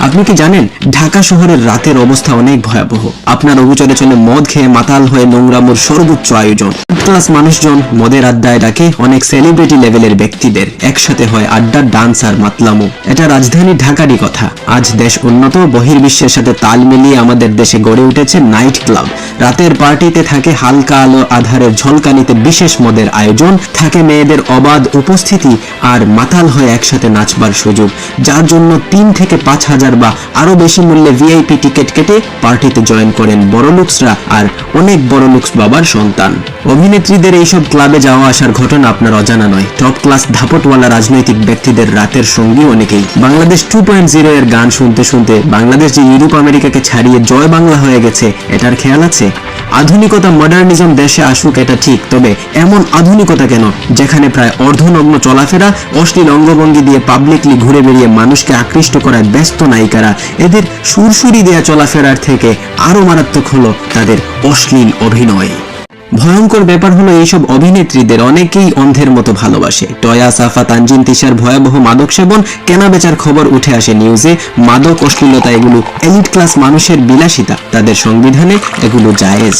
আপনি কি জানেন ঢাকা শহরের রাতের অবস্থা অনেক ভয়াবহ। আপনার অগোচরে চলে মদ খেয়ে মাতাল হয়ে নোংরামোর সর্বোচ্চ আয়োজন। ক্লাস মানুষজন মদের আড্ডায় ডাকে অনেক সেলিব্রিটি লেভেলের ব্যক্তিদের, একসাথে হয় আড্ডার ডান্স আর মাতলামো। এটা রাজধানী ঢাকারই কথা। আজ দেশ উন্নত, বহির্বিশ্বের সাথে তাল মিলিয়ে আমাদের দেশে গড়ে উঠেছে নাইট ক্লাব। রাতের পার্টিতে থাকে হালকা আলো আধারের ঝলকানিতে বিশেষ মদের আয়োজন, থাকে মেয়েদের অবাধ উপস্থিতি আর মাতাল হয়ে একসাথে নাচবার সুযোগ, যার জন্য 3 থেকে 5 হাজার বা আরো বেশি মূল্যে ভিআইপি টিকিট কেটে পার্টিতে জয়েন করেন বড় লুকসরা আর অনেক বড় লুকস বাবার সন্তান। অভিনেত্রীদের এইসব ক্লাবে যাওয়া আসার ঘটনা আপনার অজানা নয়। টপ ক্লাস ধাপটওয়ালা রাজনৈতিক ব্যক্তিদের রাতের সঙ্গী অনেকেই। বাংলাদেশ 2.0 এর গান শুনতে শুনতে বাংলাদেশ যে ইউরোপ আমেরিকাকে ছাড়িয়ে জয় বাংলা হয়ে গেছে, এটার খেয়াল আছে? আধুনিকতা, মডার্নিজম দেশে আসুক এটা ঠিক, তবে এমন আধুনিকতা কেন যেখানে প্রায় অর্ধনগ্ন চলাফেরা, অশ্লীল অঙ্গভঙ্গি দিয়ে পাবলিকলি ঘুরে বেরিয়ে মানুষকে আকৃষ্ট করায় ব্যস্ত নায়িকারা। এদের সুরসুরি দেয়া চলাফেরার থেকে আরো মারাত্মক হলো তাদের অশ্লীল অভিনয়। ভয়ঙ্কর ব্যাপার হলো এইসব অভিনেত্রীদের অনেকেই অন্ধের মতো ভালোবাসে। টয়া, সাফা, তানজিন তিশার ভয়াবহ মাদক সেবন, কেনা বেচার খবর উঠে আসে নিউজে। মাদক, অশ্লীলতা এগুলো এলিট ক্লাস মানুষের বিলাসিতা, তাদের সংবিধানে এগুলো জায়েজ।